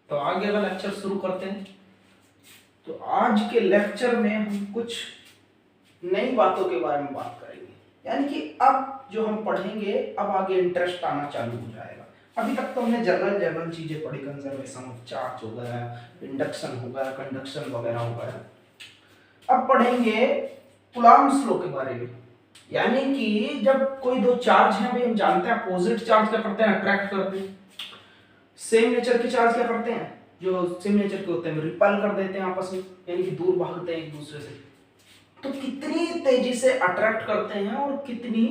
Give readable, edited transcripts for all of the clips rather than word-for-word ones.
तो आगे का लेक्चर शुरू करते हैं। तो आज के लेक्चर में हम कुछ नई बातों के बारे में बात करेंगे, यानी कि अब जो हम पढ़ेंगे अब आगे इंटरेस्ट आना चालू हो जाएगा। अभी तक तो हमने जनरल चीजें पढ़ी, कंजर्वेशन ऑफ चार्ज हो गया, इंडक्शन हो गया, कंडक्शन वगैरह हो गया। अब पढ़ेंगे कूलॉम्स लॉ के बारे में, यानी कि जब कोई दो चार्ज हैं, भाई हम जानते हैं अपोजिट चार्ज क्या करते हैं, अट्रैक्ट करते हैं। सेम नेचर के चार्ज क्या करते हैं, जो सेम नेचर के होते हैं रिपेल कर देते हैं आपस में, यानी कि दूर भागते हैं एक दूसरे से। तो कितनी तेजी से अट्रैक्ट करते हैं और कितनी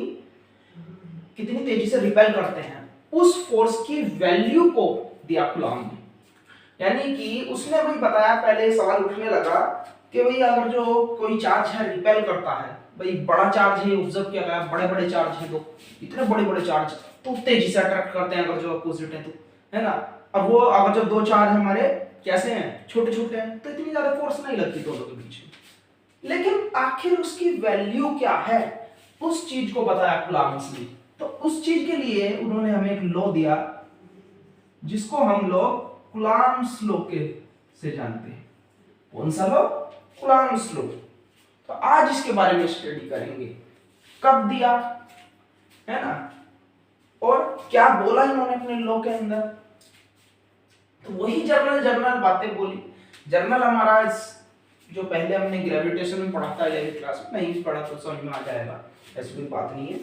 तेजी से रिपेल करते हैं, उस फोर्स की वैल्यू को दिया कूलॉम ने। यानी कि उसने भाई बताया, पहले सवाल उठने लगा कि भाई अगर जो कोई चार्ज है रिपेल करता है, भाई बड़ा चार्ज है, ऑब्जर्व किया गया बड़े बड़े चार्ज है, तो इतने बड़े बड़े चार्ज तो तेजी से अट्रैक्ट करते हैं अगर जो अपोजिट है, तो है ना। अब वो अगर जो दो चार्ज हमारे कैसे हैं, छोटे छोटे हैं, तो इतनी ज्यादा फोर्स नहीं लगती दोनों के बीच में। लेकिन आखिर उसकी वैल्यू क्या है, उस चीज को बताया कूलॉम्स ने। तो उस चीज के लिए उन्होंने हमें एक लॉ दिया, जिसको हम लोग कूलॉम्स लॉ के से जानते हैं। कौन सा लॉ? Coulomb's law. तो आज इसके बारे में स्टडी करेंगे, कब दिया है ना, और क्या बोला इन्होंने अपने लॉ के अंदर। तो वही जर्नल बातें बोली। जर्नल हमारा जो पहले हमने ग्रेविटेशन में पढ़ा था 11वीं क्लास में, नहीं पढ़ा तो समझ में आ जाएगा, ऐसी कोई बात नहीं है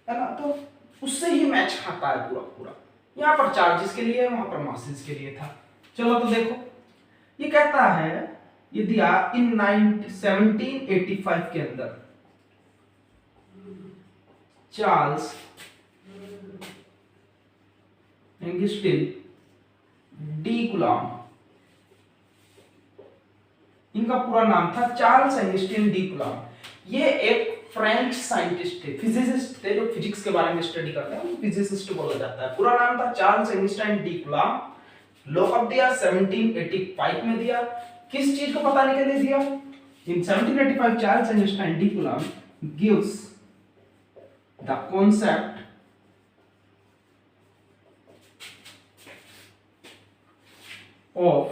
ना। तो उससे ही मैच खाता है पूरा पूरा। यहाँ पर चार्जेस के लिए, वहां पर मासेस के लिए था। चलो तो देखो, ये कहता है, ये दिया इन 1785 के अंदर चार्ल्स एंगस्टीन डी कूलॉम, इनका पूरा नाम था चार्ल्स एंगस्टीन डी कूलॉम। ये एक फ्रेंच साइंटिस्ट थे, फिजिसिस्ट थे, जो फिजिक्स के बारे में स्टडी करते हैं, फिजिसिस्ट बोला जाता है। पूरा नाम था Charles Augustin de Coulomb. Law कब दिया? 1785 में दिया। किस चीज को बताने के लिए दिया? In 1785 Charles Augustin de Coulomb gives the concept of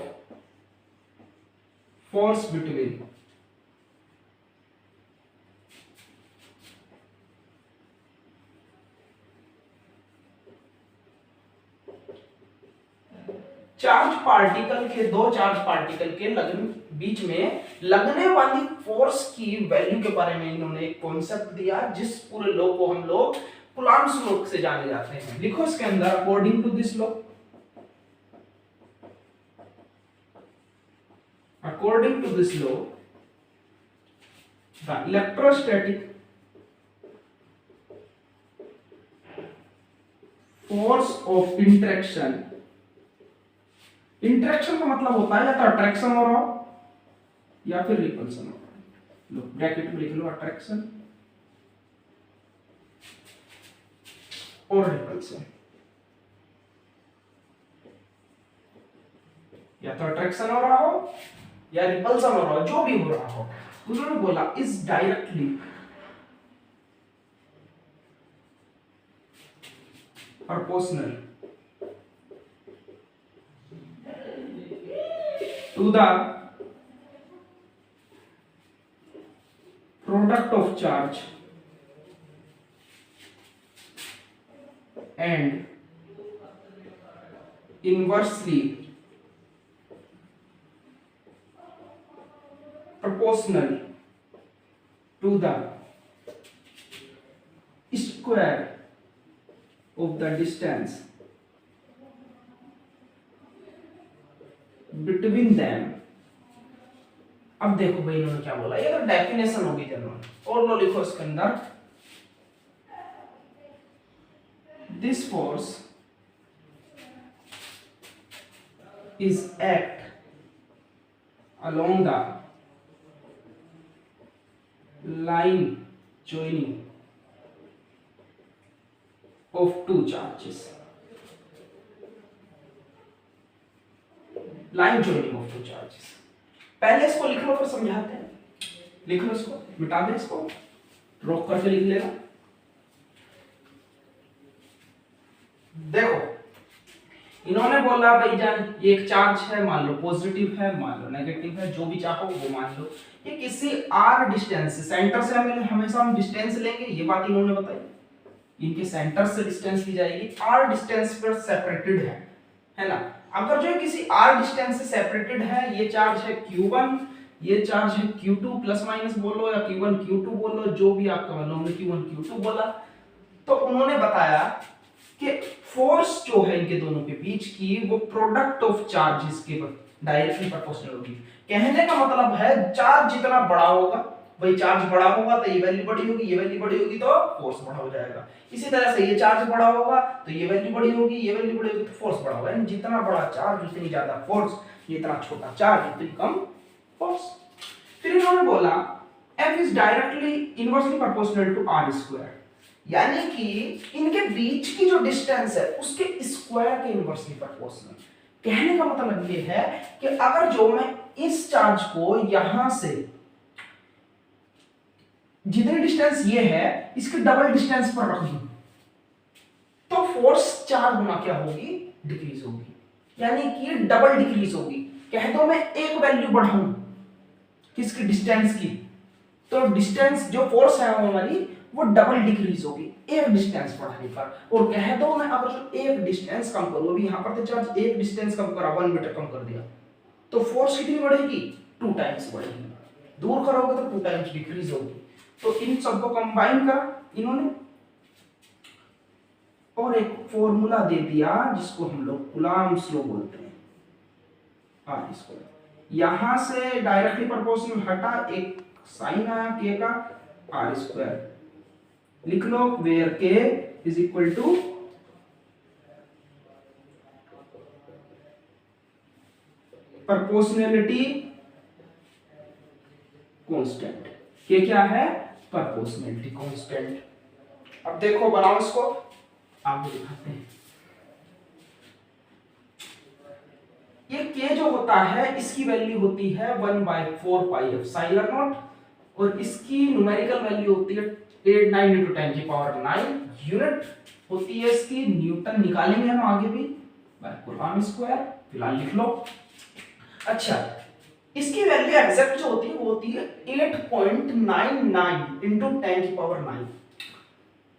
force between charge particle के, दो चार्ज पार्टिकल के बीच में लगने वाली फोर्स की वैल्यू के बारे में इन्होंने एक कॉन्सेप्ट दिया, जिस पूरे लॉ को हम लोग कूलॉम्स लॉ से जाने जाते हैं। लिखो इसके अंदर, according to this law, according to this law, the electrostatic force of interaction, interaction का मतलब होता है या तो अट्रैक्शन हो रहा हो या फिर रिपल्सन हो रहा है। लो ब्रैकेट में लिख लो, अट्रैक्शन और रिपल्सन, या तो अट्रैक्शन हो रहा हो या रिपल्सन हो रहा हो, जो भी हो रहा हो, उन्होंने बोला is directly proportional to the product of charge and inversely proportional to the square of the distance between them। अब देखो भाई इन्होंने क्या बोला, ये तो डेफिनेशन होगी जनरल, और लो लिखो इसके अंदर, this force is act along the line joining of two charges, line joining of two charges। पहले इसको लिख लो फिर समझाते हैं। लिख लो इसको, मिटा दे इसको, रोक करके लिख लेना। देखो इन्होंने बोला भाई जान ये एक चार्ज है, मान लो पॉजिटिव है, मान लो नेगेटिव है, जो भी चाहो वो मान लो, ये किसी r डिस्टेंस से, सेंटर से हमें हमेशा हम डिस्टेंस लेंगे, ये बात इन्होंने बताई, इनके सेंटर से डिस्टेंस ली जाएगी, r डिस्टेंस पर सेपरेटेड है ना। अगर जो किसी r डिस्टेंस से सेपरेटेड है, ये चार्ज है q1, ये चार्ज है q2 प्लस माइनस बोलो या q1 q2 बोलो, जो भी आपका मतलब हमने q1 q2 बोला, तो उन्होंने बताया कि फोर्स जो है इनके दोनों के बीच की वो प्रोडक्ट ऑफ चार्जेस के डायरेक्टली प्रोपोर्शनल होगी। कहने का मतलब है चार्ज जितना बड़ा होगा, भाई चार्ज बड़ा होगा तो ये वैल्यू बड़ी होगी, ये वैल्यू बड़ी होगी तो फोर्स बड़ा हो जाएगा। इसी तरह से ये चार्ज बड़ा होगा तो ये वैल्यू बड़ी होगी, ये वैल्यू बड़ी होगी तो फोर्स बड़ा होगा। यानी जितना बड़ा चार्ज उतनी ज्यादा फोर्स, जितना छोटा चार्ज उतनी कम फोर्स। फिर इन्होंने बोला F is directly inversely proportional to r square, यानी कि इनके बीच की जो डिस्टेंस है उसके स्क्वायर के इनवर्सली प्रोपोर्शनल। कहने का मतलब ये है कि अगर जो मैं इस चार्ज को यहां से, जितनी डिस्टेंस ये है इसके डबल डिस्टेंस पर रख दूं तो फोर्स 4 गुना क्या होगी, डिक्रीज होगी, यानी कि डबल डिक्रीज होगी। कह दो मैं एक वैल्यू बढ़ाऊं किसकी, डिस्टेंस की, तो डिस्टेंस जो फोर्स है वो हमारी वो डबल डिक्रीज होगी एक डिस्टेंस बढ़ाने पर। और कह दो मैं अगर जो एक डिस्टेंस कम करूं, अभी यहां पर तो चार्ज एक डिस्टेंस कम करा, 1 मीटर कम कर दिया, तो फोर्स कितनी बढ़ेगी, 2 टाइम्स बढ़ेगी। दूर करोगे तो 2 टाइम्स डिक्रीज होगी। तो इन सबको कंबाइन करा इन्होंने और एक फॉर्मूला दे दिया जिसको हम लोग कूलम्ब्स लॉ बोलते हैं, हाँ इसको। यहां से डायरेक्टली प्रोपोर्शनल हटा, एक साइन आया k का, r स्क्वायर लिख लो, where k is equal to proportionality constant. k क्या है, प्रोपोर्शनैलिटी कांस्टेंट। अब देखो बनाओ इसको, आगे दिखाते हैं। ये k जो होता है इसकी वैल्यू होती है 1/4 पाई एप्सिलॉन नॉट, और इसकी न्यूमेरिकल वैल्यू होती है 89 into 10 की पावर 9 यूनिट होती है इसकी, न्यूटन निकालेंगे हम आगे भी, बाय कूलम्ब स्क्वायर, फिलहाल लिख लो। अच्छा, इसकी वैल्यू एग्जैक्ट जो होती है वो होती है 8.99 into 10 की पावर 9,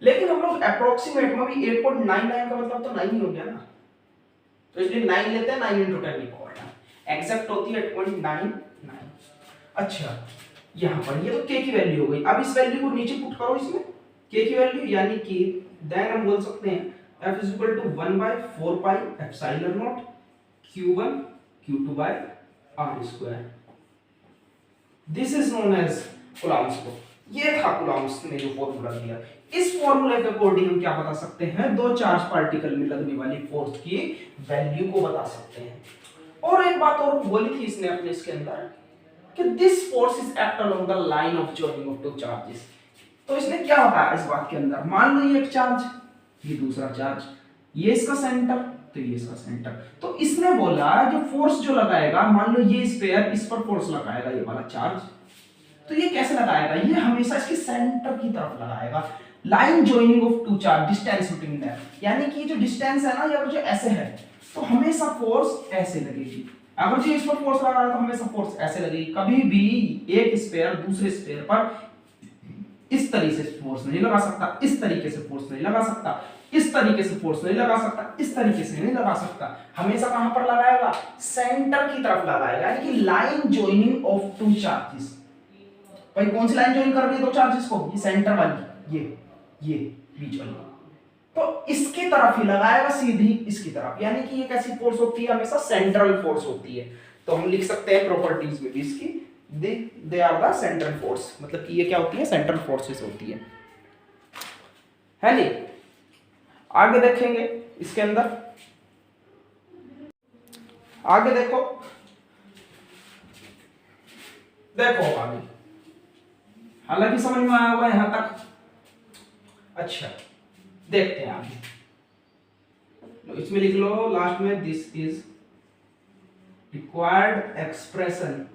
लेकिन हम लोग अप्रोक्सीमेट में भी 8.99 का मतलब तो 9 ही हो गया ना, तो इसलिए 9 लेते हैं, 9 into 10 की पावर 9, एग्जैक्ट होती है 8.99। अच्छा, यहां पर ये तो k की वैल्यू हो गई। अब इस वैल्यू को नीचे पुट करो इसमें, k की वैल्यू, यानी कि देन हम बोल सकते हैं f is equal to 1/4 pi epsilon naught q1 q2 by r square। This is known as Coulomb's law. ये था कूलम्ब्स ने जो फॉर्मूला दिया। इस फॉर्मूले के अकॉर्डिंग हम क्या बता सकते हैं, दो चार्ज पार्टिकल में लगने वाली फोर्स की वैल्यू को बता सकते हैं। और एक बात और बोली थी इसने अपने इसके अंदर कि this force is act along the line of joining of two charges. तो इसने क्या बताया इस बात के अंदर, मान लो ये एक चार्ज, ये दूसरा चार्ज, ये इसका सेंटर, तो ये इसका सेंटर, तो इसने बोला जो फोर्स जो लगाएगा, मान लो ये स्फीयर इस पर फोर्स लगाएगा ये वाला चार्ज, तो ये कैसे लगाएगा, ये हमेशा इसके सेंटर की तरफ लगाएगा। Line joining of two charge, distance between them, यानी कि जो डिस्टेंस है ना, ये अगर जो ऐसे है तो हमेशा फोर्स ऐसे लगेगी, अगर जो इस पर फोर्स लगा रहा है तो हमेशा फोर्स ऐसे लगेगी। कभी भी एक स्फीयर दूसरे स्फीयर पर इस तरीके से फोर्स नहीं लगा सकता, इस तरीके से फोर्स नहीं लगा सकता, इस तरीके से फोर्स नहीं लगा सकता, इस तरीके से नहीं लगा सकता, हमेशा कहां पर लगाएगा, सेंटर की तरफ लगाएगा, यानी कि line joining of two charges. भाई कौन सी लाइन जॉइन कर रही है दो चार्जेस को, ये सेंटर वाली, ये बीच वाली, तो इसकी तरफ ही लगाएगा, सीधी इसकी तरफ, यानी कि ये कैसी फोर्स होती है, हमेशा सेंट्रल फोर्स होती है। तो हम लिख सकते हैं प्रॉपर्टीज में भी इसकी, they are the central force, मतलब कि ये क्या होती है, सेंट्रल फोर्सेस होती है नहीं। आगे देखेंगे इसके अंदर, आगे देखो आगे, हालांकि समझ में आया होगा यहां तक। अच्छा देखते हैं आगे, इसमें लिख लो लास्ट में, this is required expression,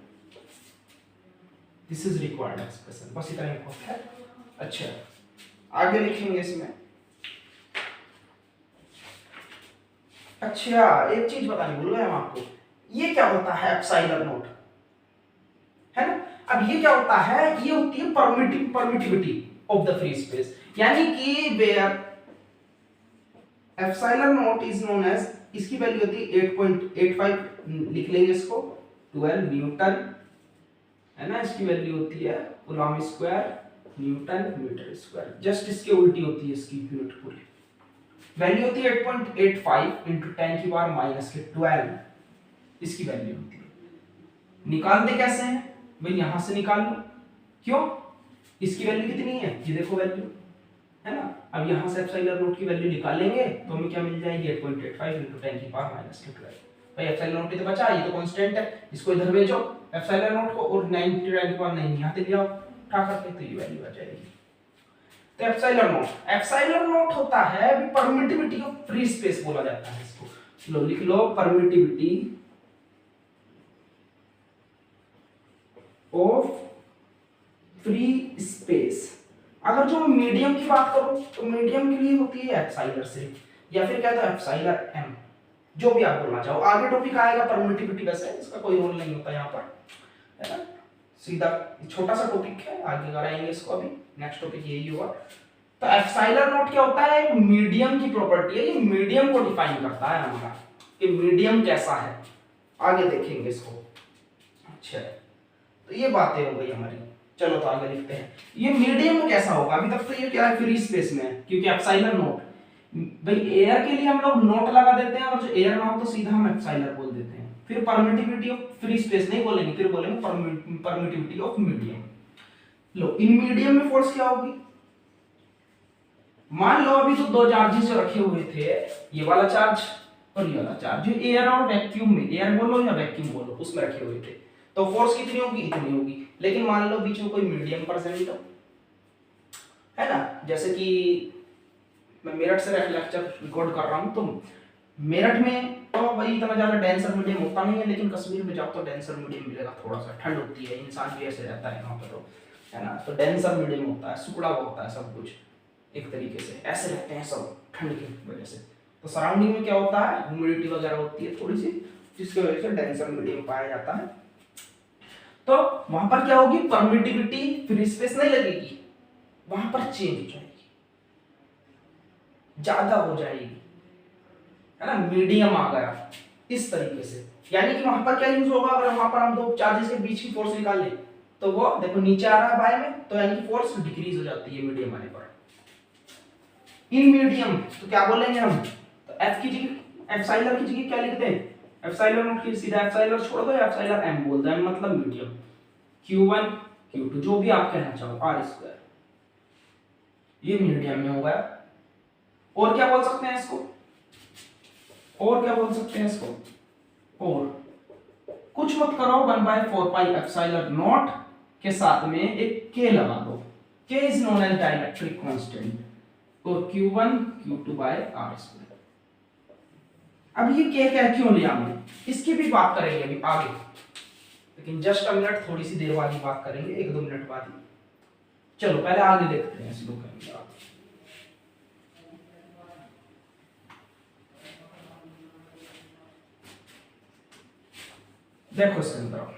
this is required expression, बस इतना ही है। अच्छा आगे लिखेंगे इसमें, अच्छा, एक चीज बतानी भूल गए हम आपको, ये क्या होता है एप्सिलॉन नॉट, है ना। अब ये क्या होता है, ये होती है permittivity of the free space, यानी कि where epsilon nought is known as, इसकी वैल्यू होती है 8.85, लिख लेंगे इसको 12 न्यूटन, है ना। इसकी वैल्यू होती है coulomb square newton metre square, just इसके उल्टी होती है इसकी ब्यूटीफुल वैल्यू होती है 8.85 इंटू 10 की पावर माइनस के 12, इसकी वैल्यू होती है। निकालते कैसे हैं भाई, यहां से निकाल लो, क्यों, इसकी वैल्यू कितनी है, ये देखो वैल्यू, है ना। अब यहां से एप्सिलॉन नॉट की वैल्यू निकालेंगे तो हमें क्या मिल जाएगी 8.85 इंटू 10 की पावर माइनस के 12। भाई एप्सिलॉन नॉट तो बचा, ये तो कांस्टेंट है, इसको इधर भेजो एप्सिलॉन नॉट को, और 90 की पावर 9 यहां से ले आओ उठा करके, तो ये वैल्यू आ जाएगी। तो एप्सिलॉन नॉट होता है परमिटिविटी ऑफ फ्री स्पेस बोला जाता है इसको, लो लिख लो परमिटिविटी ऑफ फ्री स्पेस। अगर जो मीडियम की बात करूं तो मीडियम के लिए होती है एप्सिलॉन सिर्फ, या फिर क्या था एप्सिलॉन एम, जो भी आप बोलना चाहो। आगे टॉपिक आएगा परमिटिविटी, वैसे इसका कोई रोल नहीं होता यहाँ पर, है ना। सीधा छोटा सा टॉपिक है, आगे कराएंगे इसको, अभी नेक्स्ट टॉपिक यही होगा। तो एप्सिलॉन नॉट क्या होता है, एक मीडियम की प्रॉपर्टी है, ये मीडियम को डिफाइन करता है हमारा कि मीडियम कैसा है, आगे देखेंगे इसको। अच्छा, तो ये बातें हो गई हमारी, चलो तो आगे लिखते हैं ये मीडियम कैसा होगा। अभी तक तो ये क्या है, फ्री स्पेस में है, क्योंकि एप्सिलॉन नॉट भाई एयर के लिए हम लोग नोट लगा देते हैं, और जो एयर ना हो तो सीधा हम एप्सिलॉन बोल देते हैं। फिर परमिटिविटी ऑफ फ्री स्पेस नहीं बोलेंगे, फिर बोलेंगे permittivity of medium. Low in medium में फोर्स क्या होगी, मान लो अभी तो दो चार्जेस जो रखे हुए थे, ये वाला चार्ज और ये वाला चार्ज, जो एयर और वैक्यूम में, एयर बोलो या वैक्यूम बोलो, उसमें रखे हुए थे, तो फोर्स कितनी होगी, इतनी होगी। लेकिन मान लो बीच में कोई मीडियम परसेंट हो, है ना, जैसे कि मैं मेरठ से लेक्चर रिकॉर्ड कर रहा हूं, तो मेरठ में तो भाई इतना ज्यादा डेंसर मीडियम होता नहीं है, लेकिन कश्मीर में जाओ तो डेंसर मीडियम मिलेगा, थोड़ा सा ठंड होती है, इंसान भी ऐसे रहता है वहां पर, तो है ना। तो डेंसर मीडियम होता है, सुकड़ा होता है सब कुछ, एक तरीके से ऐसे रहते हैं सब ठंड की वजह से। तो सराउंडिंग में क्या होता है, ह्यूमिडिटी वगैरह होती है थोड़ी सी, जिसकी वजह से डेंसर मीडियम पाया जाता है। तो वहां पर क्या होगी, परमिटिविटी फ्री स्पेस नहीं लगेगी, वहां पर चेंज हो जाएगी, ज्यादा हो जाएगी, है ना। मीडियम आ गया इस तरीके से, यानी कि वहां पर क्या यूज होगा, अगर वहां पर हम दो चार्जेस के बीच की फोर्स निकाल ले, तो वो देखो नीचे आ रहा है बाय में, तो यानी कि फोर्स डिक्रीज हो जाती है मीडियम आने पर। इन मीडियम तो क्या बोलेंगे हम, तो एफ की जगह एप्सिलॉन की जगह क्या लिखते हैं, एप्सिलॉन नॉट की सीधा एप्सिलॉन छोड़ दो, एप्सिलॉन एम बोल दो, एम मतलब मीडियम, q1 q2 जो भी आप कहना चाहो, r², ये मीडियम में होगा। और क्या बोल सकते हैं इसको, और क्या बोल सकते हैं इसको, और कुछ मत करो, 1/4 पाई एप्सिलॉन नॉट के साथ में एक k लगा दो, k is known as dielectric constant, और q1 q2 बाय r²। अब ये k क्या क्यों लिया हमने, इसकी भी बात करेंगे अभी आगे, लेकिन जस्ट अ मिनट, थोड़ी सी देर बाद ही बात करेंगे, 1-2 मिनट बाद ही। चलो पहले आगे देखते हैं, इसको करेंगे आगे। देखो इसके अंदर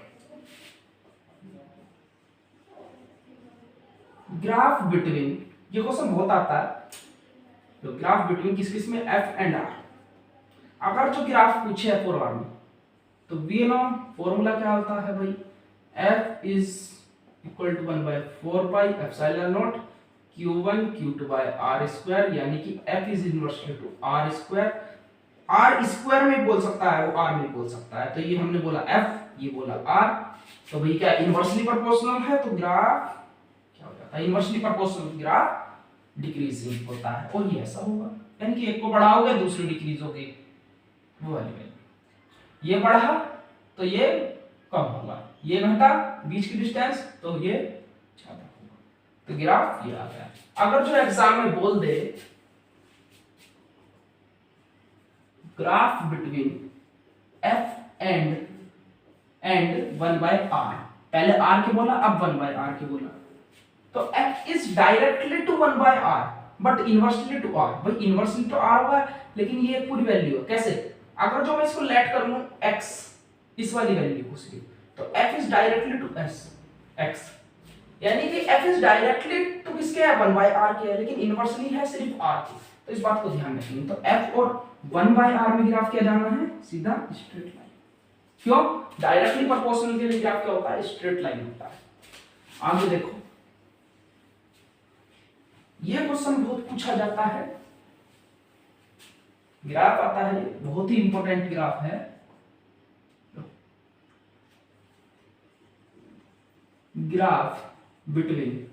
ग्राफ बिटवीन, ये क्वेश्चन बहुत आता है, तो ग्राफ बिटवीन किस किस में, एफ एंड आर। अगर जो ग्राफ पूछे है 4 में, तो वी नो फॉर्मूला क्या होता है भाई, F is equal to 1/4 pi epsilon nought q1 q2 by r², यानी कि f is inversely to r², r² में बोल सकता है वो, r में बोल सकता है, तो ये हमने बोला f, ये बोला r, तो भाई क्या इनवर्सली प्रोपोर्शनल है, तो ग्राफ क्या हो जाता है, इनवर्सली प्रोपोर्शनल ग्राफ डिक्रीजिंग होता है, और ये ऐसा होगा, यानी कि एक को बढ़ाओगे दूसरी डिक्रीज होगी, वो वाली वैल्यू, ये बढ़ा तो ये कम होगा, ये घटा बीच की डिस्टेंस तो ये ज्यादा होगा, तो ग्राफ ये आ गया। अगर जो एग्जाम में बोल दे graph between f and 1/r, पहले r के बोला अब 1/r के बोला, तो f is directly to 1/r but inversely to r, भाई इनवर्सली तो r होगा, लेकिन ये पूरी वैल्यू है, कैसे, अगर जो मैं इसको लेट कर लूं x, इस वाली वैल्यू को सिर्फ, तो f is directly to x, यानी कि f इज डायरेक्टली टू किसके है 1/r के है, लेकिन इनवर्सली है सिर्फ r के। तो इस बात को ध्यान रखिए। तो f और 1/r में ग्राफ क्या जाना है, सीधा स्ट्रेट लाइन। क्यों? डायरेक्टली प्रोपोर्शनल के लिए ग्राफ क्या होता है, स्ट्रेट लाइन होता है। आगे देखो, ये क्वेश्चन बहुत पूछा जाता है, ग्राफ आता है, बहुत ही इंपॉर्टेंट ग्राफ है। Graph between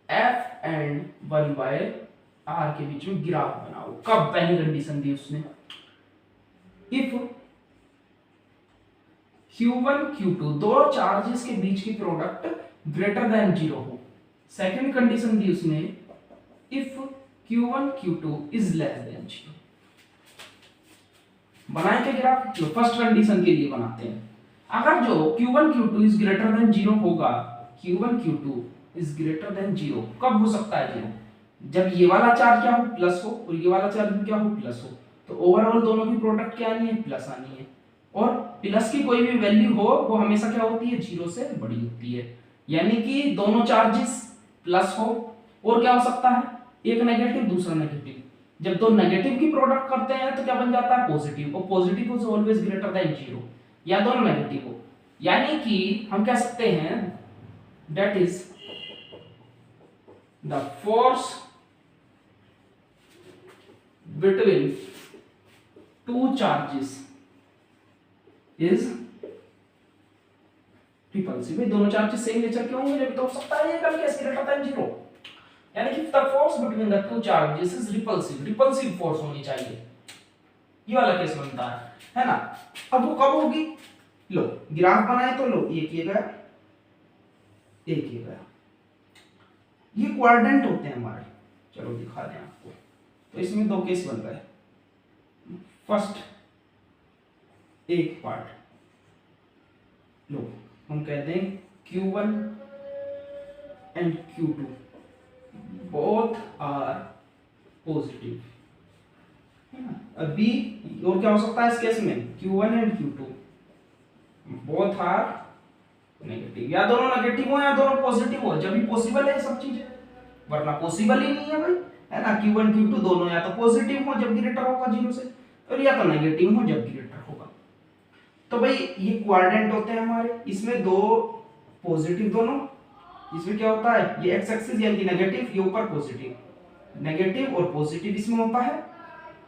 f and 1/r के बीच में ग्राफ बनाओ। कब? पहली कंडीशन दी उसने, इफ Q1 Q2 दो चार्जेस के बीच की प्रोडक्ट ग्रेटर देन 0 हो। सेकंड कंडीशन दी उसने, if Q1 Q2 is less than 0। बनाए क्या ग्राफ? जो फर्स्ट कंडीशन के लिए बनाते हैं, अगर जो Q1 Q2 is greater than 0 होगा, Q1 Q2 is greater than 0, कब हो सकता है 0? जब ये वाला चार्ज क्या हो, प्लस हो, और ये वाला चार्ज क्या हो, प्लस हो। तो ओवरऑल दोनों की प्रोडक्ट क्या आनी है, प्लस आनी है। और प्लस की कोई भी वैल्यू हो वो हमेशा क्या होती है, 0 से बड़ी होती है। यानी कि दोनों चार्जेस प्लस हो, और क्या हो सकता है, एक नेगेटिव दूसरा नेगेटिव। जब दो नेगेटिव की प्रोडक्ट करते हैं तो क्या बन जाता है, पॉजिटिव, और positive is always greater than 0, या दोनों नेगेटिव हो। यानी कि हम कह सकते हैं that is the force between two charges is repulsive. दोनों चार्जेस सेम नेचर के होंगे जब तो हो सकता है ये कल केस ग्रेटर देन 0। यानी कि the force between the two charges is repulsive, repulsive force होनी चाहिए, ये वाला केस बनता है ना। अब वो कब होगी, लो ग्राफ बनाए तो लो ये किया गया, ये किया गया, ये क्वाड्रेंट होते हैं हमारे। चलो दिखा दें आपको। तो इसमें दो केस बन गए। फर्स्ट एक पार्ट लो, हम कहते हैं Q1 and Q2 both are positive, है ना। अभी और क्या हो सकता है इस केस में, Q1 and Q2 both are negative, या दोनों नेगेटिव हो या दोनों पॉजिटिव हो, जब भी पॉसिबल है ये सब चीजें, वरना पॉसिबल ही नहीं है भाई, है ना। Q1 Q2 दोनों या तो पॉजिटिव हो जब ग्रेटर होगा 0 से, और या तो नेगेटिव हो जब ग्रेटर होगा। तो भाई ये क्वाड्रेंट होते हैं हमारे, इसमें दो पॉजिटिव दोनों, इसमें क्या होता है, ये एक्स एक्सिस यानी कि नेगेटिव, ये ऊपर पॉजिटिव, नेगेटिव और पॉजिटिव इसमें होता है।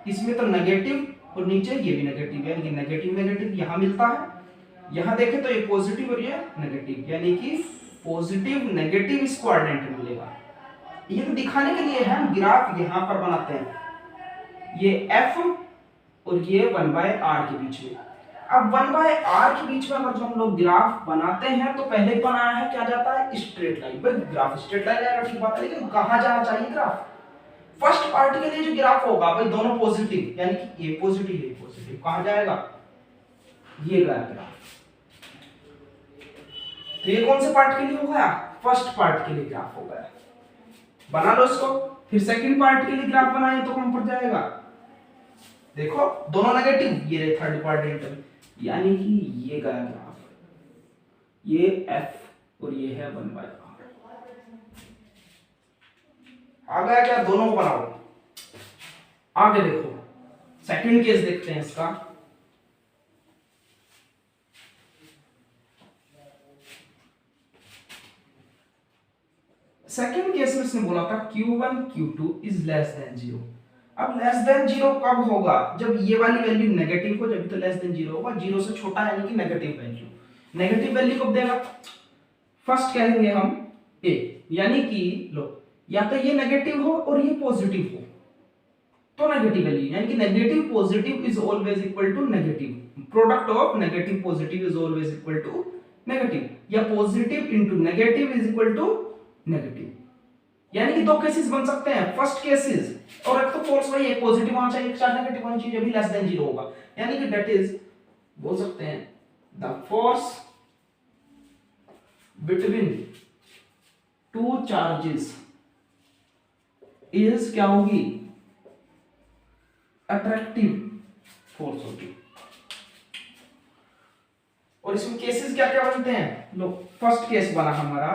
इसमें तो नेगेटिव और नीचे ये भी नेगेटिव, यानी कि नेगेटिव नेगेटिव यहां मिलता है। यहां देखें तो ये पॉजिटिव और ये नेगेटिव, यानी कि पॉजिटिव नेगेटिव इस क्वाड्रेंट में मिलेगा। ये तो दिखाने के लिए है, हम ग्राफ यहां पर बनाते हैं, ये F और ये 1/r के बीच में। अब 1/r के बीच में अगर जो हम लोग ग्राफ बनाते हैं तो पहले बनाया है क्या जाता है, स्ट्रेट लाइन। भाई ग्राफ स्ट्रेट लाइन आएगा ठीक बात है, लेकिन कहां जाना चाहिए ग्राफ, फर्स्ट पार्ट के लिए जो ग्राफ होगा भाई दोनों पॉजिटिव, यानी कि ये पॉजिटिव ये पॉजिटिव, कहां जाएगा, ये गया ग्राफ। तो ये कौन से पार्ट के लिए हो गया, फर्स्ट पार्ट के लिए ग्राफ हो गया। बना लो इसको, फिर सेकंड पार्ट के लिए ग्राफ बनाए तो कौन पर जाएगा, देखो दोनों नेगेटिव, ये रहे थर्ड क्वाड्रेंट, यानी कि ये गया ग्राफ, ये F और ये है 1/r। आ गया क्या, दोनों को बनाओ। आगे देखो सेकंड केस देखते हैं इसका। सेकंड केस में इसने बोला था Q1 Q2 is less than 0। अब लेस देन 0 कब होगा, जब ये वाली वैल्यू नेगेटिव हो, जब तो लेस देन 0 होगा। 0 से छोटा यानी कि नेगेटिव वैल्यू, नेगेटिव वैल्यू कब देगा, फर्स्ट कहेंगे हम A, यानी कि लो या तो ये नेगेटिव हो और ये पॉजिटिव हो तो नेगेटिव वैल्यू, यानी कि negative positive is always equal to negative, product of negative positive is always equal to negative, या positive into negative is equal to negative. यानी कि दो केसेस बन सकते हैं, फर्स्ट केसेस, और एक तो फोर्स वही है पॉजिटिव होना चाहिए, एक चार्ज नेगेटिव होना चाहिए, जब भी लेस देन 0 होगा। यानी कि दैट इज बोल सकते हैं the force between two charges is क्या होगी, अट्रैक्टिव फोर्स होगी। और इसमें केसेस क्या क्या बनते हैं, लो फर्स्ट केस बना हमारा,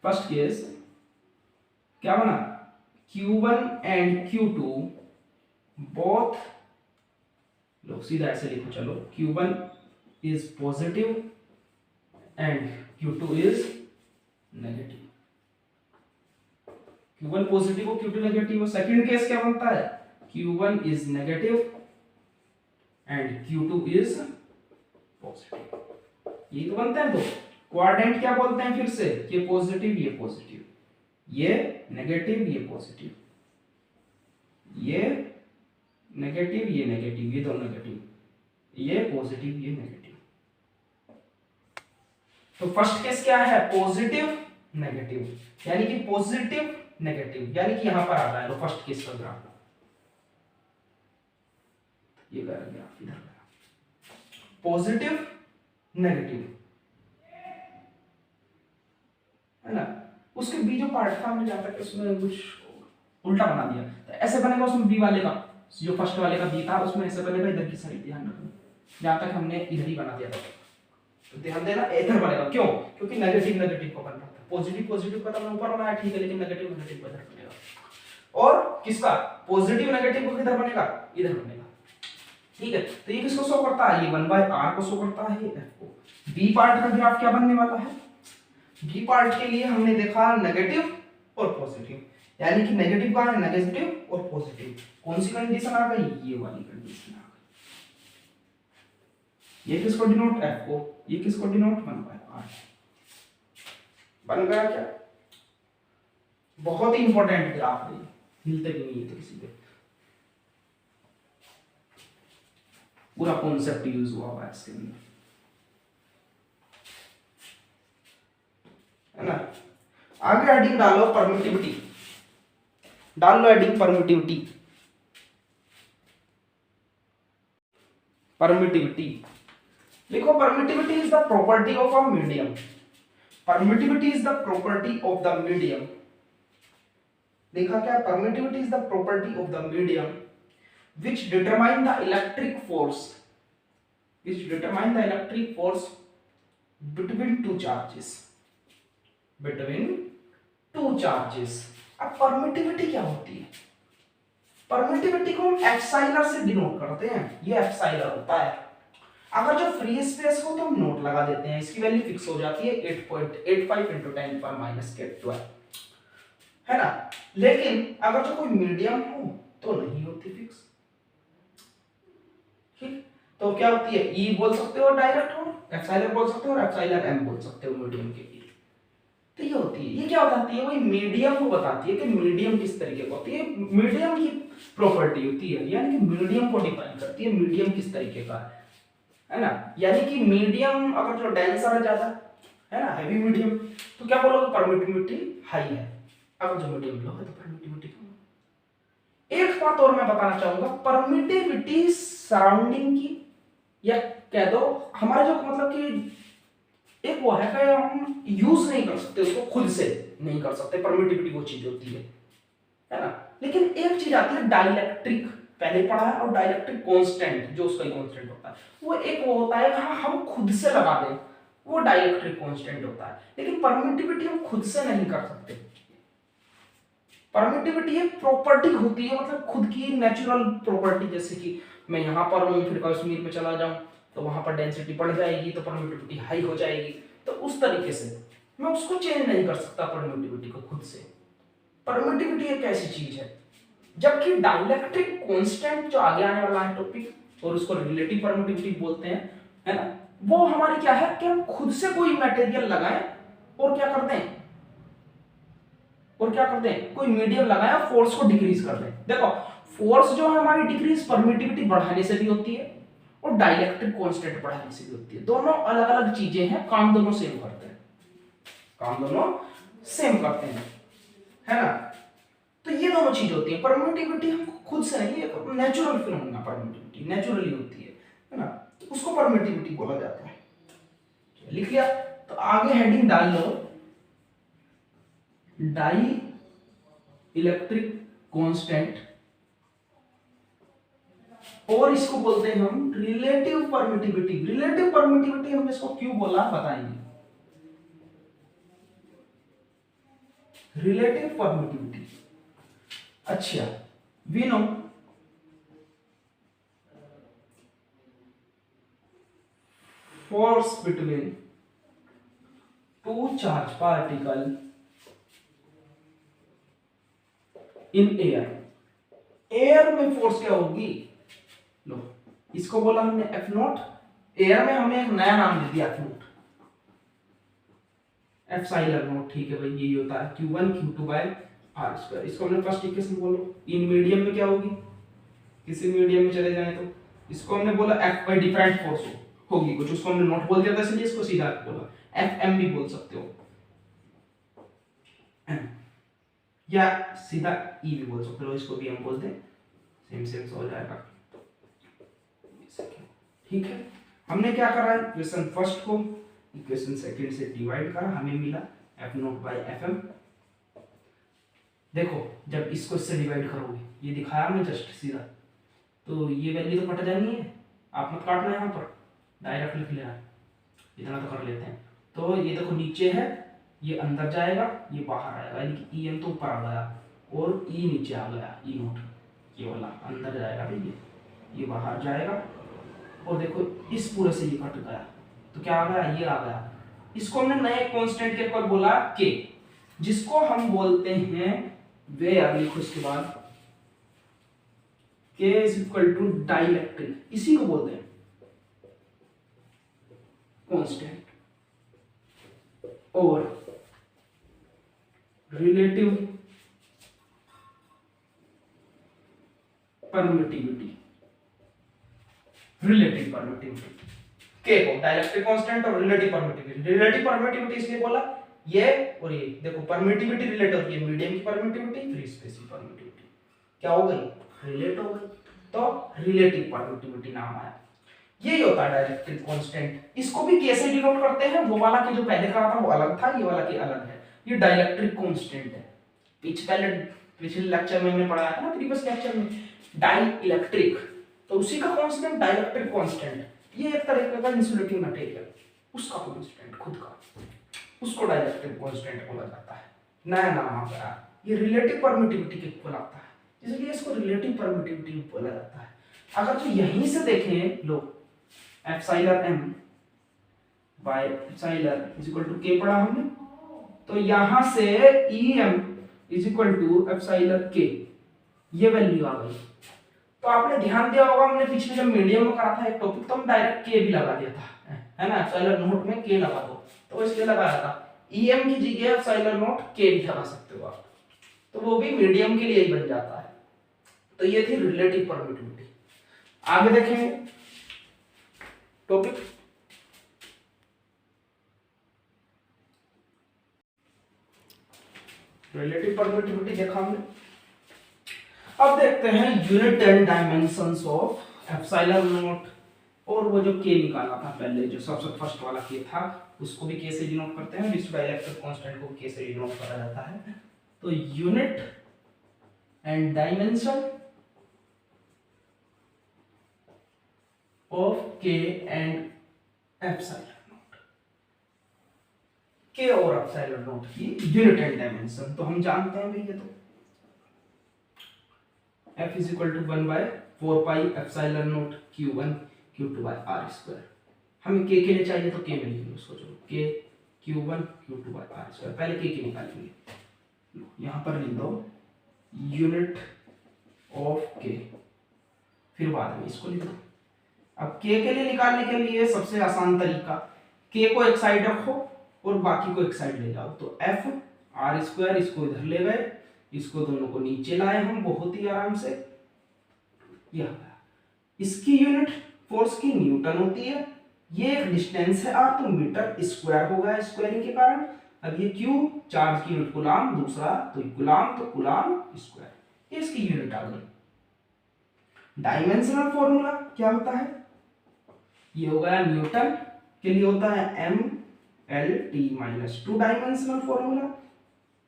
फर्स्ट केस क्या बना, Q1 एंड Q2 बोथ, लो सीधा ऐसे लिखो, चलो Q1 is positive and Q2 is negative. Q1 positive और Q2 नेगेटिव। सेकंड केस क्या बनता है, Q1 is negative and Q2 is positive. ये तो बनते हैं दो। क्वाड्रेंट क्या बोलते हैं फिर से, ये पॉजिटिव ये पॉजिटिव, ये नेगेटिव ये पॉजिटिव, ये नेगेटिव ये नेगेटिव, ये दोनों नेगेटिव, ये पॉजिटिव ये नेगेटिव। तो फर्स्ट केस क्या है, पॉजिटिव नेगेटिव, यानी कि पॉजिटिव नेगेटिव, यानी कि यहां पर आ रहा है फर्स्ट केस का ग्राफ, ये ग्राफ इधर पॉजिटिव नेगेटिव है ना। उसके बी जो पार्ट था हमने जहां तक उसमें कुछ उल्टा बना दिया, तो ऐसे बनेगा उसमें बी वाले का, जो फर्स्ट वाले का बी था उसमें ऐसे बनेगा, इधर की साइड ध्यान रखना, जहां तक हमने इधर ही बना दिया था, तो ध्यान देना इधर बनेगा, क्यों, क्योंकि नेगेटिव नेगेटिव को बन रहा था, पॉजिटिव पॉजिटिव का तो ऊपर बनाया ठीक है, लेकिन नेगेटिव नेगेटिव को इधर बनेगा, और किसका पॉजिटिव नेगेटिव को किधर बनेगा, इधर बनेगा, ठीक है। तो ये किसको शो करता है, ये 1/r को शो करता है, ये f को। बी पार्ट का ग्राफ क्या बनने वाला है, बी पार्ट के लिए हमने देखा नेगेटिव और पॉजिटिव, यानी कि नेगेटिव का है नेगेटिव और पॉजिटिव, कौन सी कंडीशन आ गई, ये वाली कंडीशन आ गई। ये किसको डिनोट, f को, ये किसको डिनोट 1/r। बन गया क्या, बहुत ही इंपॉर्टेंट ग्राफ है, मिलते भी नहीं है किसी पे, पूरा कॉन्सेप्ट यूज हुआ है इसके अंदर, है ना। आगे हेडिंग डालो परमिटिविटी, डाल लो हेडिंग परमिटिविटी, परमिटिविटी लिखो, permittivity is the property of a medium, permittivity is the property of the medium, देखा क्या, permittivity is the property of the medium which determine the electric force, which determine the electric force between two charges, between two charges। अब permittivity क्या होती है, permittivity को हम epsilon से denote करते हैं, ये एप्सिलॉन होता है। अगर जो फ्री स्पेस हो तो हम नोट लगा देते हैं, इसकी वैल्यू फिक्स हो जाती है 8.85 × 10⁻⁻⁰ है ना। लेकिन अगर जो कोई मीडियम हो तो नहीं होती फिक्स, ठीक, तो क्या होती है, ई बोल सकते हो डायरेक्ट हो, एप्सिलॉन बोल सकते हो, और एप्सिलॉन एम बोल सकते हो मीडियम के लिए। तो ये होती है, ये क्या बताती है, वही मीडियम को बताती है कि मीडियम किस तरीके का होती है, मीडियम की प्रॉपर्टी होती है, यानी कि मीडियम को डिफाइन करती है, मीडियम किस तरीके का है ना। यानी कि मीडियम अगर जो डेंसर है ज्यादा, है ना, हैवी मीडियम, तो क्या बोलोगे, परमिटिविटी हाई है, अगर जो मीडियम लो है तो परमिटिविटी कम। एक बात और मैं बताना चाहूंगा, परमिटिविटी सराउंडिंग की, या कह दो हमारे जो मतलब कि एक वो है कि हम यूज नहीं कर सकते उसको, खुद से नहीं कर सकते, परमिटिविटी वो चीज होती है ना। लेकिन एक चीज आती है डाइलेक्ट्रिक, पहले पढ़ा है, और डाइलेक्ट्रिक कांस्टेंट, जो उसका कांस्टेंट होता है, वो एक वो होता है हाँ हम खुद से लगा दें, वो डाइलेक्ट्रिक कांस्टेंट होता है। लेकिन परमिटिविटी हम खुद से नहीं कर सकते, परमिटिविटी एक प्रॉपर्टी होती है, मतलब खुद की नेचुरल प्रॉपर्टी, जैसे कि मैं यहाँ पर हूँ फिर कश्मीर में चला जाऊँ तो वहां पर डेंसिटी बढ़ जाएगी तो परमिटिविटी हाई हो जाएगी, तो उस तरीके से मैं उसको चेंज नहीं कर सकता परमिटिविटी को खुद से। परमिटिविटी एक ऐसी चीज है, जबकि डाइलेक्ट्रिक कांस्टेंट जो आगे आने वाला है टॉपिक, और उसको रिलेटिव परमिटिविटी बोलते हैं, है ना, वो हमारी क्या है कि हम खुद से कोई मटेरियल लगाएं और क्या करते हैं, कोई मीडियम लगाएं, फोर्स को डिक्रीज कर दें। देखो फोर्स जो है हमारी डिक्रीज परमिटिविटी बढ़ाने से भी होती है और डाइलेक्ट्रिक कांस्टेंट बढ़ाने से भी होती है, दोनों अलग अलग चीजें हैं, काम दोनों सेम करते हैं, है ना। तो ये दोनों चीज होती है, परमिटिविटी हम खुद से नहीं, नेचुरल फिनोमेना, परमिटिविटी नेचुरली होती है ना, तो उसको परमिटिविटी बोला जाता है। लिख लिया, तो आगे हेडिंग डाल लो, डाई इलेक्ट्रिक कांस्टेंट और इसको बोलते हैं हम रिलेटिव परमिटिविटी। रिलेटिव परमिटिविटी हम इसको क्यों बोला बताएंगे। रिलेटिव परमिटिविटी, अच्छा we know force between two charge particle in air। Air में फोर्स क्या होगी, लो इसको बोला हमने एफ नॉट। एयर में हमने एक नया नाम दे दिया एफ नॉट, एप्सिलॉन नॉट। ठीक है भाई, यही होता है Q1 Q2 bye are square. इसको हमने फर्स्ट इक्वेशन बोलो। इन मीडियम में क्या होगी, किसी मीडियम में चले जाए तो इसको हमने बोला एफ बाई डिफरेंट फोर्स होगी कुछ, उसको हमने नॉट बोल दिया था, इसलिए इसको सीधा बोला। एफ एम भी बोल सकते हो या सीधा ई भी बोल सकते हो, इसको भी हम बोलते हैं, सेम सेम हो जाएगा। ठीक है, हमने क्या करा, इक्वेशन फर्स्ट को इक्वेशन सेकंड से डिवाइड करा, हमें मिला F nought by F M. देखो जब इसको इससे डिवाइड करोगे, ये दिखाया हमने जस्ट सीधा, तो ये वैल्यू तो कट जानी है, आप मत काटना यहाँ पर, डायरेक्ट लिख लेना, इतना तो कर लेते हैं। तो ये देखो नीचे है, ये अंदर जाएगा, ये बाहर आएगा, यानी कि ई एम तो ऊपर आ गया और ई नीचे आ गया, ई नोट ये वाला अंदर जाएगा, ये बाहर जाएगा। और देखो इस पूरे से ये कट गया, तो क्या आ गया, ये आ गया। इसको हमने नए कांस्टेंट के ऊपर बोला के, जिसको हम बोलते हैं वे, अब लिखो इसके बाद के इज इक्वल टू डाइलेक्ट्रिक, इसी को बोलते हैं कांस्टेंट। और रिलेटिव परमिटिविटी, रिलेटिव परमिटिविटी के को डाइलेक्ट्रिक कांस्टेंट और रिलेटिव परमिटिविटी। रिलेटिव परमिटिविटी इसलिए बोला ये और ये, देखो परमिटिविटी रिलेट होती है, मीडियम की परमिटिविटी, फ्री स्पेस की परमिटिविटी क्या हो गई, रिलेट हो गई, तो रिलेटिव परमिटिविटी नाम आया। यही होता है डाइलेक्ट्रिक कांस्टेंट। इसको भी कैसे डिनोट करते हैं, वो वाला के जो पहले करा था वो अलग था, ये वाला के अलग है। ये डाइलेक्ट्रिक कांस्टेंट है। पिछले लेक्चर में हमने पढ़ाया था ना, प्रीवियस लेक्चर में, डाई इलेक्ट्रिक, तो उसी का कांस्टेंट डाइलेक्ट्रिक कांस्टेंट। ये एक तरह का इंसुलेटिंग मटेरियल, उसका कांस्टेंट खुद का, उसको डाइलेक्ट्रिक कांस्टेंट बोला जाता है, नया नाम आ गया। ये रिलेटिव परमिटिविटी के इक्वल आता है, इसलिए इसको रिलेटिव परमिटिविटी बोला जाता है। अगर तो यहीं से देखें, लो epsilon m by epsilon is equal to k पढ़ा हमने, तो यहां से em is equal to epsilon k, ये वैल्यू आ गई। तो आपने ध्यान दिया होगा, हमने पिछले जब मीडियम में करा था एक टॉपिक, तो हम डायरेक्ट k भी लगा दिया था, है ना, एप्सिलॉन नोट में k लगा दो, तो इसलिए लगाया था। em की जगह एप्सिलॉन नोट k भी लगा सकते हो आप, तो वो भी मीडियम के लिए ही बन जाता है। तो ये थी रिलेटिव परमिटिविटी। आगे देखेंगे टॉपिक, रिलेटिव परमिटिविटी देखा हमने। अब देखते हैं unit and dimensions of epsilon not, और वो जो के निकाला था पहले, जो सबसे फर्स्ट वाला के था, उसको भी के से डिनोट करते हैं, इस डाइलेक्ट्रिक कांस्टेंट को के से डिनोट करा जाता है। तो unit and dimension of K and epsilon nought, K और एप्सिलॉन नॉट की यूनिट एंड डायमेंशन तो हम जानते हैं भैया, तो f is equal to 1 by 4 pi epsilon nought q1 q2 by r square. हमें k के लिए चाहिए तो k में लिखेंगे उसको, चलो k q1 q2 by r square, पहले k की निकालेंगे, यहां पर लिख दो यूनिट ऑफ k, फिर बाद में इसको लिख दो। अब k के लिए निकालने के लिए सबसे आसान तरीका, k को एक साइड रखो और बाकी को एक साइड ले जाओ, तो f r स्क्वायर, इसको इधर ले गए, इसको दोनों को नीचे लाए हम बहुत ही आराम से, यह इसकी यूनिट फोर्स की न्यूटन होती है, ये एक डिस्टेंस है r, तो मीटर स्क्वायर होगा स्क्वायरिंग के कारण। अब ये q चार्ज की यूनिट गुलाम, दूसरा तो गुलाम, तो गुलाम स्क्वायर, ये इसकी यूनिट आ गई। डायमेंशनल फॉर्मूला क्या होता है, ये हो गया न्यूटन के लिए होता है m l t minus 2 dimensional formula,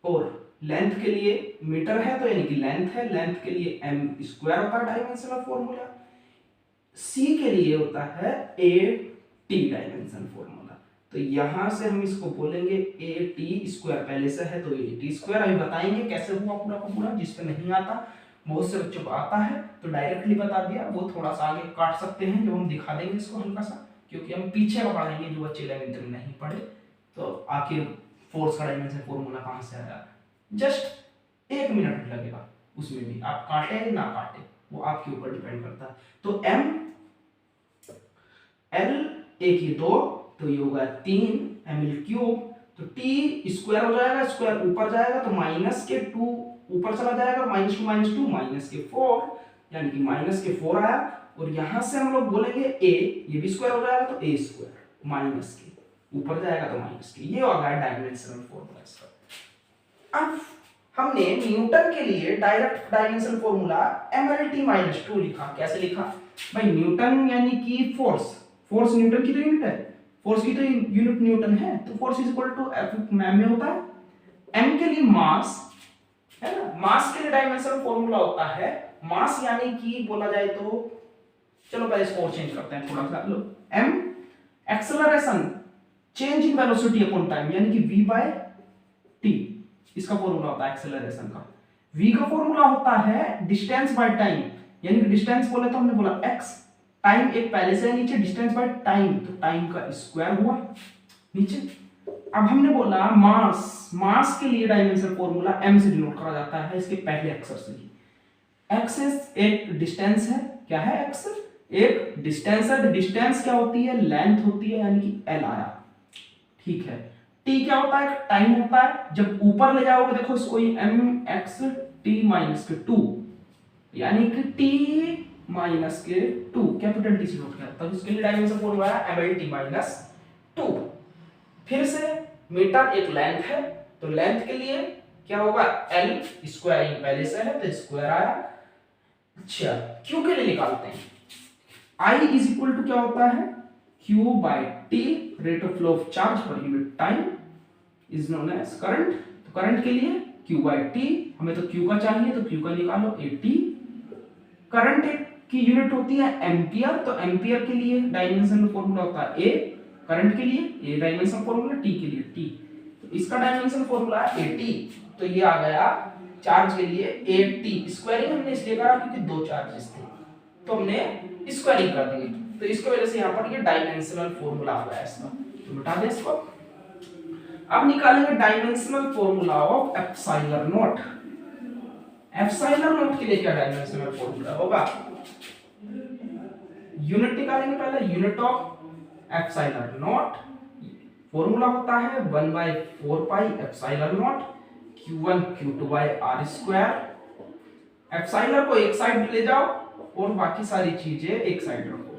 और लेंथ के लिए मीटर है तो यानी कि लेंथ है, लेंथ के लिए m स्क्वायर होता है डायमेंशनल फॉर्मूला। सी के लिए होता है ए टी डायमेंशन फॉर्मूला। तो यहां से हम इसको बोलेंगे ए टी स्क्वायर, पहले से है तो ए टी स्क्वायर। अभी बताएंगे कैसे हुआ पूरा का पूरा, जिसपे नहीं आता, बहुत से बच्चों को आता है तो डायरेक्टली बता दिया, वो थोड़ा सा आगे काट सकते हैं जो हम दिखा देंगे इसको हल्का सा, क्योंकि हम पीछे का पढ़ाएंगे जो बच्चे 11th में नहीं पढ़े। तो आखिर फोर्स का डायमेंशन फॉर्मूला कहां से आया, जस्ट 1 मिनट लगेगा, उसमें भी आप काटे ना काटे वो आपके ऊपर डिपेंड करता है। तो m l एक ही 2, तो ये होगा 3 ml क्यूब। तो t स्क्वायर हो जाएगा, स्क्वायर ऊपर जाएगा तो माइनस के 2 ऊपर चला जाएगा, माइनस टू माइनस के 4, यानी कि माइनस के 4 आया। और यहां से हम लोग बोलेंगे a, ये भी स्क्वायर हो जाएगा तो a स्क्वायर, माइनस के ऊपर जाएगा तो माइनस के। ये हो गया डायमेंशनल फॉर्मूला इसका। अब हमने न्यूटन के लिए डायरेक्ट डायमेंशन फॉर्मूला mlt-2 लिखा। कैसे लिखा भाई, न्यूटन यानी कि फोर्स, फोर्स न्यूटन की तो यूनिट है, फोर्स की तो यूनिट न्यूटन है, तो force is equal to F में होता है m के लिए मास, है ना। मास के लिए डायमेंशन फॉर्मूला होता है, मास यानी कि बोला जाए तो, चलो पहले इसको और चेंज करते हैं थोड़ा सा, लो m acceleration change in velocity upon time, यानी कि v बाय t, इसका फॉर्मूला होता है एक्सेलरेशन का। v का फॉर्मूला होता है डिस्टेंस बाय टाइम, यानी कि डिस्टेंस बोले तो हमने बोला x, टाइम एक पहले से है नीचे, डिस्टेंस बाय टाइम तो टाइम का स्क्वायर हुआ नीचे। अब हमने बोला मास, मास के लिए डायमेंशन फॉर्मूला m से डिनोट करा जाता है, इसके पहले अक्षर से ही। x एक डिस्टेंस है, क्या है x, एक डिस्टेंस है। डिस्टेंस क्या होती है, लेंथ होती है, यानी कि l आया, ठीक है। t क्या होता है, टाइम होता है। जब ऊपर ले जाओगे देखो इसको, m x t माइनस के 2, यानी कि t माइनस के 2 कैपिटल टी से नोट किया, तब इसके लिए डायमेंशन फॉर्मूला है mlt-2। फिर से मीटर एक लेंथ है, तो लेंथ के लिए क्या होगा, l स्क्वायर पहले से है तो स्क्वायर आया। अच्छा q के लिए निकालते हैं, I इज इक्वल टू क्या होता है, q by t, rate of flow of charge per unit time is known as current. तो करंट के लिए q बाय t, हमें तो q का चाहिए तो q का निकालो at। करंट की यूनिट होती है एम्पियर, तो एम्पियर के लिए डायमेंशन फॉर्मूला होता है a, करंट के लिए a डायमेंशन फॉर्मूला, t के लिए t, तो इसका डायमेंशन फॉर्मूला है at। तो ये आ गया चार्ज के लिए at, स्क्वायरिंग हमने इसलिए करा क्योंकि 2 चार्जेस थे तो हमने स्क्वायरिंग कर दी, तो इसकी वजह से यहाँ पर ये डायमेंशनल फॉर्मूला आ गया इसका, तो मिटा दे इसको। अब निकालेंगे dimensional formula of epsilon nought. Epsilon nought के लिए क्या डायमेंशनल फॉर्मूला होगा, यूनिट निकालेंगे पहले, unit of epsilon nought formula होता है 1/4 pi epsilon nought q1 q2 by r square. Epsilon को एक साइड ले जाओ और बाकी सारी चीजें एक साइड रखो।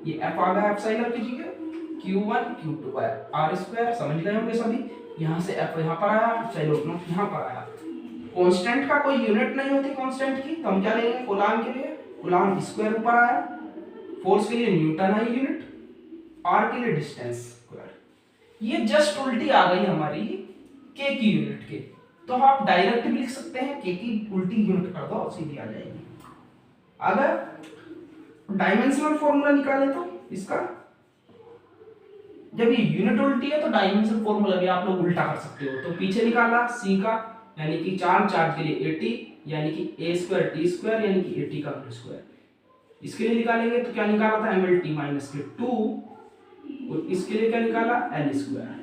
ये f आ गया एप्सिलॉन की जगह, q1 q2 by r square, समझ गए होंगे सभी। यहां से f यहां पर आया, एप्सिलॉन नॉट यहां पर आया। कांस्टेंट का कोई यूनिट नहीं होती कांस्टेंट की, तो हम क्या लेंगे, कूलाम के लिए कूलाम स्क्वायर ऊपर आया, फोर्स के लिए न्यूटन आई यूनिट, r के लिए डिस्टेंस स्क्वायर। ये जस्ट उल्टी आ गई हमारी k की यूनिट के, तो आप डायरेक्ट भी लिख सकते हैं, k की उल्टी यूनिट कर दो सीधी आ जाएगी। अगर डायमेंशनल फॉर्मूला निकाले तो इसका, जब ये यूनिट उल्टी है तो डायमेंशनल फॉर्मूला भी आप लोग उल्टा कर सकते हो। तो पीछे निकाला c का, यानी कि चार्ज के लिए at, यानी कि a स्क्वायर t स्क्वायर, यानी कि at का होल स्क्वायर। इसके लिए निकालेंगे तो क्या निकाला था, mlt-2, और इसके लिए क्या निकाला, l स्क्वायर।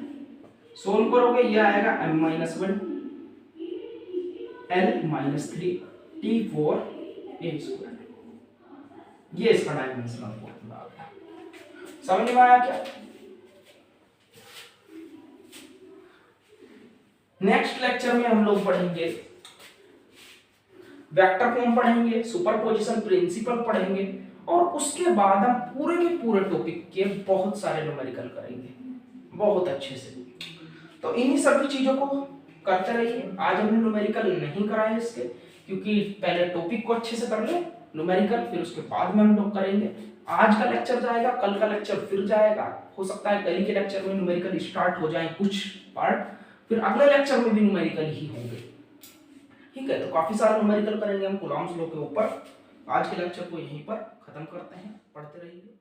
सोल्व करोगे ये आएगा m-1 l-3 t4 a square. ये इसका डायमेंशनल फॉर्मूला आ गया। समझ में आया क्या? नेक्स्ट लेक्चर में हम लोग पढ़ेंगे वेक्टर फॉर्म पढ़ेंगे, सुपरपोजिशन प्रिंसिपल पढ़ेंगे, और उसके बाद हम पूरे के पूरे टॉपिक के बहुत सारे न्यूमेरिकल करेंगे बहुत अच्छे से। तो इन्हीं सभी चीजों को करते रहिए। आज हमने न्यूमेरिकल नहीं कराए इसके, क्योंकि पहले टॉपिक को अच्छे से कर ले न्यूमेरिकल, फिर उसके बाद में हम लोग करेंगे। आज का लेक्चर जाएगा, कल का लेक्चर फिर जाएगा, हो सकता है कल के लेक्चर में न्यूमेरिकल स्टार्ट हो जाए कुछ पार्ट, फिर अगले लेक्चर में भी न्यूमेरिकल ही होंगे। ठीक है, तो काफी सारा न्यूमेरिकल करेंगे हम कूलॉम्स लॉ के ऊपर। आज के लेक्चर को यहीं पर खत्म करते हैं, पढ़ते रहिए।